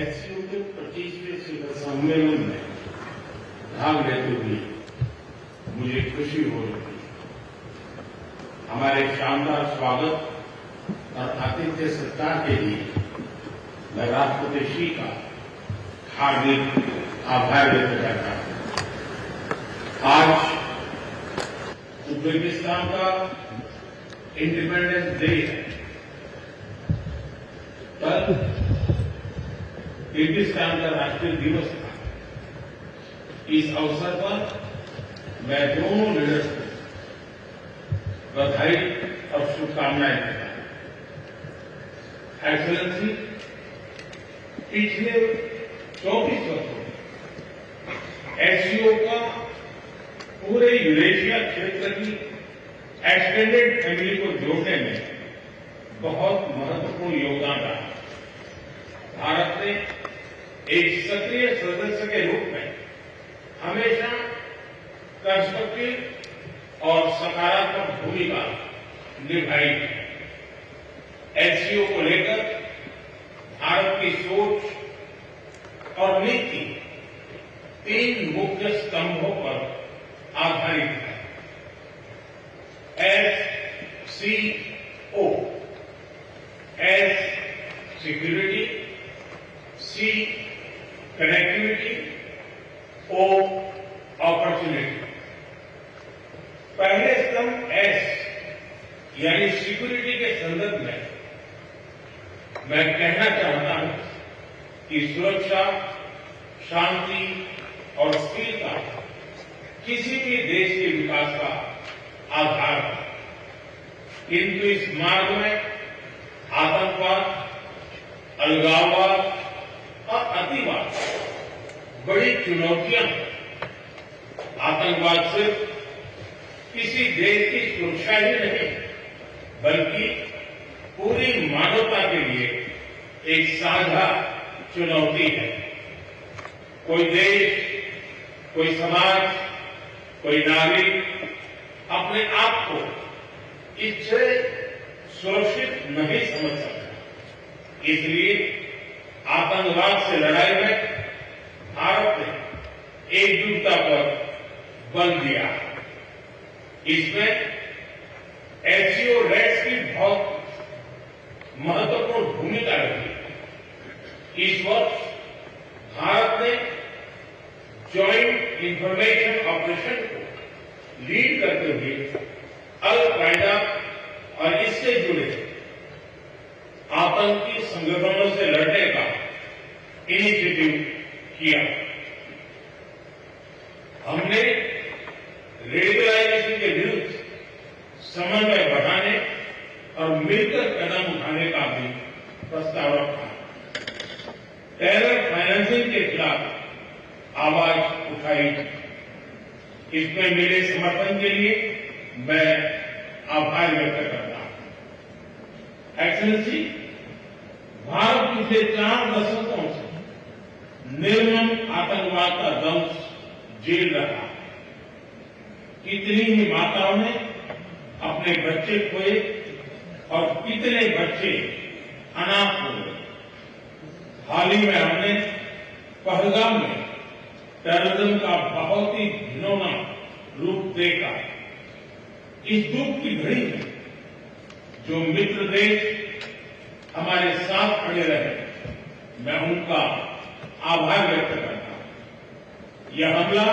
SCO के 25वें शिखर सम्मेलन में भाग लेते हुए मुझे खुशी हो रही है। हमारे शानदार स्वागत और आतिथ्य सत्कार के लिए मैं राष्ट्रपति श्री का हार्दिक आभार व्यक्त करता हूं। आज उज्बेकिस्तान का इंडिपेंडेंस डे है। कल किर्गिस्तान का राष्ट्रीय दिवस था। इस अवसर पर मैं दोनों लीडर्स को बधाई और शुभकामनाएं देता हूं। एक्सेलेंसी, पिछले 24 वर्षों में एससीओ का पूरे यूरेशिया क्षेत्र की एक्सटेंडेड फैमिली को जोड़ने में बहुत महत्वपूर्ण योगदान रहा। भारत ने एक सक्रिय सदस्य के रूप में हमेशा कंस्ट्रक्टिव और सकारात्मक भूमिका निभाई है। एससीओ को लेकर भारत की सोच और नीति 3 मुख्य स्तंभों पर आधारित है। एससीओ, एस सिक्योरिटी, सी कनेक्टिविटी, ओ अपॉर्चुनिटी। पहले स्तंभ एस यानी सिक्योरिटी के संदर्भ में मैं कहना चाहता हूं कि सुरक्षा, शांति और स्थिरता किसी भी देश के विकास का आधार है। किंतु इस मार्ग में आतंकवाद, अलगाववाद और अतिवाद बड़ी चुनौतियां हैं। आतंकवाद सिर्फ किसी देश की सुरक्षा ही नहीं बल्कि पूरी मानवता के लिए एक साझा चुनौती है। कोई देश, कोई समाज, कोई नागरिक अपने आप को इससे सुरक्षित नहीं समझ सकता। इसलिए आतंकवाद से लड़ाई में भारत ने एकजुटता पर बल दिया। इसमें एससीओ रेट्स की बहुत महत्वपूर्ण भूमिका रही। इस वर्ष भारत ने जॉइंट इंफॉर्मेशन ऑपरेशन को लीड करते हुए अल कायदा और इससे जुड़े आतंकी संगठनों से लड़ने का इनिशिएटिव किया। हमने रेडिकलाइजेशन के विरुद्ध समन्वय बढ़ाने और मिलकर कदम उठाने का भी प्रस्ताव रखा। टेरर फाइनेंसिंग के खिलाफ आवाज उठाई। इसमें मिले समर्थन के लिए मैं आभार व्यक्त करता हूं। एक्सेलेंसी, भारत पिछले 4 दशकों से निर्मम आतंकवाद का दंश झेल रहा है। कितनी ही माताओं ने अपने बच्चे खोए और कितने बच्चे अनाथ हो गए। हाल ही में हमने पहलगाम में टेररिज्म का बहुत ही घिनौना रूप देखा। इस दुख की घड़ी में जो मित्र देश हमारे साथ खड़े रहे, मैं उनका आभार व्यक्त करता हूं। यह हमला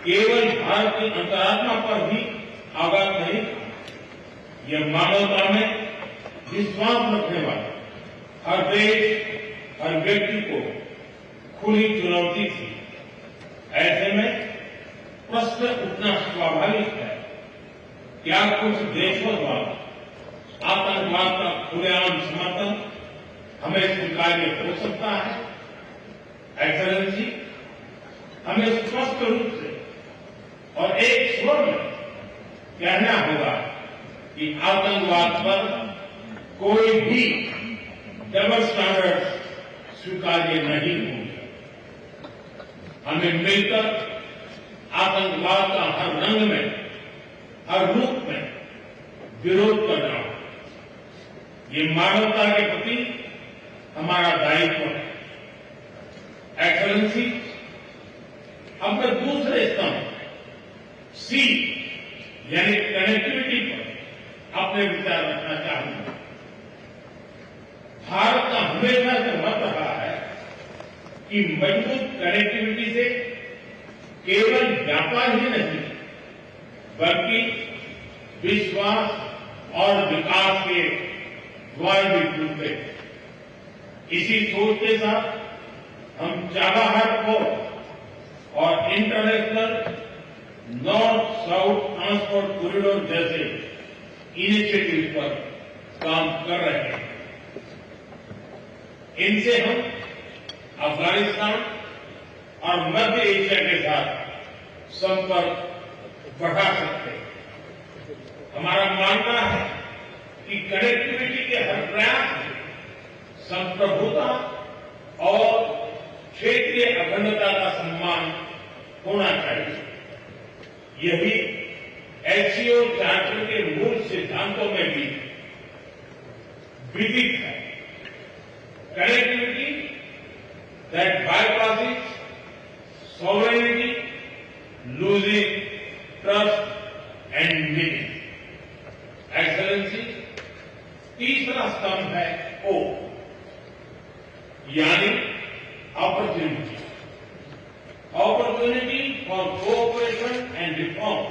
केवल भारत की अंतरात्मा पर भी आघात नहीं था। यह मानवता में विश्वास रखने वाले हर देश, हर व्यक्ति को खुली चुनौती थी। ऐसे में प्रश्न उठना स्वाभाविक है, क्या कुछ देशों द्वारा आतंकवाद का खुलेआम समर्थन हमें स्वीकार्य हो सकता है? एक्सेलेंसी, हमें स्पष्ट रूप से और एक स्वर में कहना होगा कि आतंकवाद पर कोई भी डबल स्टैंडर्ड स्वीकार्य नहीं होंगे। हमें मिलकर आतंकवाद का हर रंग में, हर रूप में विरोध करना होगा। ये मानवता के प्रति हमारा दायित्व है। अब मैं दूसरे स्तंभ सी यानी कनेक्टिविटी पर अपने विचार रखना चाहूंगा। भारत का हमेशा से मत रहा है कि मजबूत कनेक्टिविटी से केवल व्यापार ही नहीं बल्कि विश्वास और विकास के द्वार भी खुलते हैं। इसी सोच के साथ हम चाबहार पोर्ट और international north south transport corridor जैसे इनिशिएटिव पर काम कर रहे हैं। इनसे हम अफगानिस्तान और मध्य एशिया के साथ संपर्क बढ़ा सकते हैं। हमारा मानना है कि कनेक्टिविटी के हर प्रयास में संप्रभुता और क्षेत्रीय अखंडता का सम्मान होना चाहिए। यही एससीओ चार्टर के मूल सिद्धांतों में भी विदित है। Connectivity that bypasses sovereignty, losing trust and meaning. Excellency, तीसरा स्तंभ है ओ यानी opportunity. Opportunity for cooperation and reform.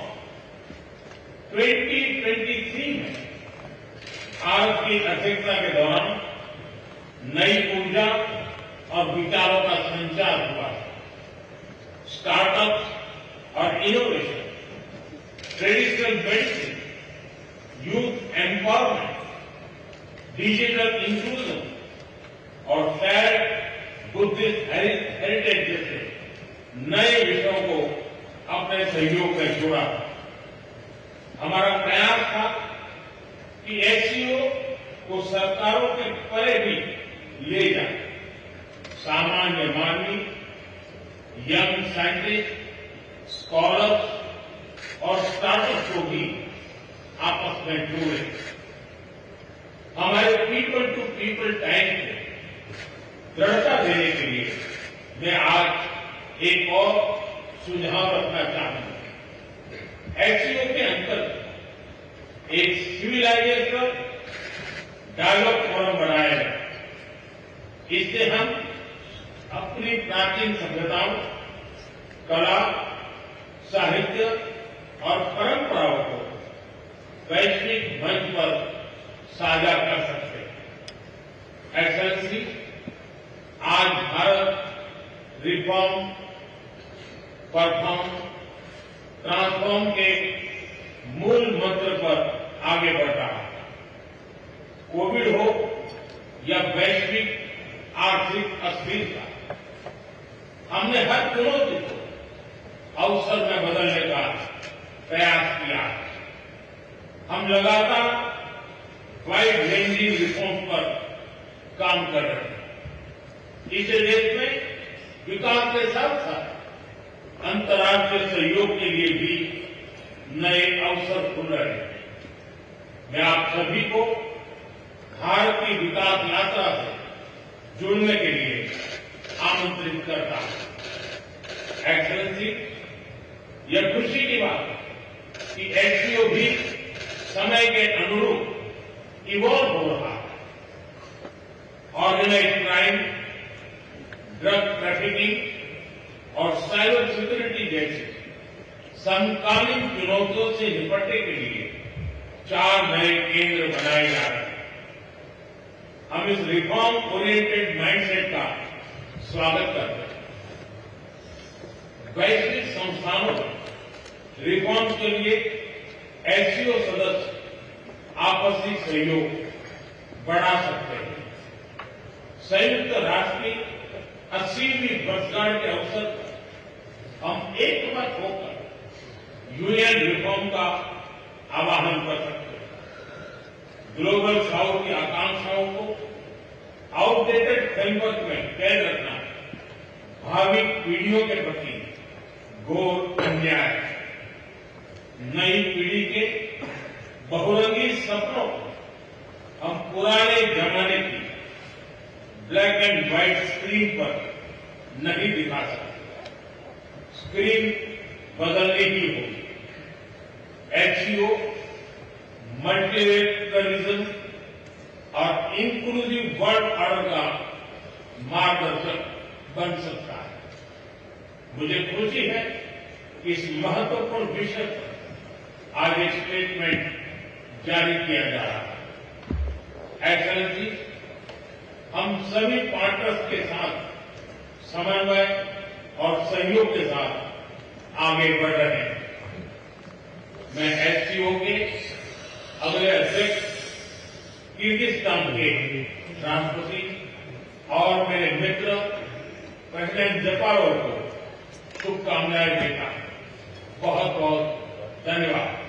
2023 में भारत की अध्यक्षता के दौरान नई ऊर्जा और विचारों का संचार हुआ है। स्टार्टअप और innovation, traditional medicine, youth empowerment, digital inclusion और शेयर्ड बुद्धिस्ट हेरिटेज जैसे नए विषयों को अपने सहयोग में जोड़ा। हमारा प्रयास था कि एससीओ को सरकारों के परे भी ले जाए। सामान्य मानवी, यंग साइंटिस्ट, स्कॉलर्स और स्टार्टअप को भी आपस में जोड़े। हमारे पीपल टू पीपल टाइम को दृढ़ता देने के लिए मैं आज एक और सुझाव रखना चाहूंगा। एससीओ के अंतर्गत एक सिविलाइजेशन डायलॉग फोरम बनाया जाए। इससे हम अपनी प्राचीन सभ्यताओं, कला, साहित्य और परंपराओं को वैश्विक मंच पर साझा कर सकते हैं। एक्सेलेंसी, आज भारत रिफॉर्म, परफॉर्म, ट्रांसफॉर्म के मूल मंत्र पर आगे बढ़ रहा है। कोविड हो या वैश्विक आर्थिक अस्थिरता, हमने हर चुनौती को अवसर में बदलने का प्रयास किया। हम लगातार वाइड रेंजिंग रिफॉर्म्स पर काम कर रहे हैं। इस देश में विकास के साथ साथ अंतर्राष्ट्रीय सहयोग के लिए भी नए अवसर खुल रहे हैं। मैं आप सभी को भारत की विकास यात्रा से जुड़ने के लिए आमंत्रित करता हूं। एक्सेलेंसी, यह खुशी की बात है कि एससीओ भी समय के अनुरूप इवॉल्व हो रहा है। ऑर्गेनाइज्ड क्राइम, ड्रग ट्रैफिकिंग और साइबर सिक्योरिटी जैसे समकालीन चुनौतियों से निपटने के लिए 4 नए केंद्र बनाए जा रहे हैं। हम इस रिफॉर्म ओरिएंटेड माइंडसेट का स्वागत करते हैं। वैश्विक संस्थानों में रिफॉर्म के लिए एससीओ सदस्य आपसी सहयोग बढ़ा सकते हैं। संयुक्त राष्ट्र की 80वीं वर्षगांठ के अवसर पर हम एकमत होकर यूएन रिफॉर्म का आह्वान कर सकते हैं। ग्लोबल साउथ की आकांक्षाओं को आउटडेटेड फ्रेमवर्क में कैद रखना भावी पीढ़ियों के प्रति घोर अन्याय है। नई पीढ़ी के बहुरंगी सपनों को हम पुराने जमाने की ब्लैक एंड व्हाइट स्क्रीन पर नहीं दिखा सकते। स्क्रीन बदलनी ही होगी। एचसीओ मल्टीलेटरलिज्म और इंक्लूसिव वर्ल्ड ऑर्डर का मार्गदर्शक बन सकता है। मुझे खुशी है कि इस महत्वपूर्ण विषय पर आज एक स्टेटमेंट जारी किया जा रहा है। एक्सेलेंसी, हम सभी पार्टनर्स के साथ समन्वय और सहयोग के साथ आगे बढ़ रहे हैं। मैं एचसीओ के अगले अध्यक्ष किर्गिस्तान के राष्ट्रपति और मेरे मित्र प्रेसिडेंट जपारोव को शुभकामनाएं देता हूं। बहुत बहुत धन्यवाद।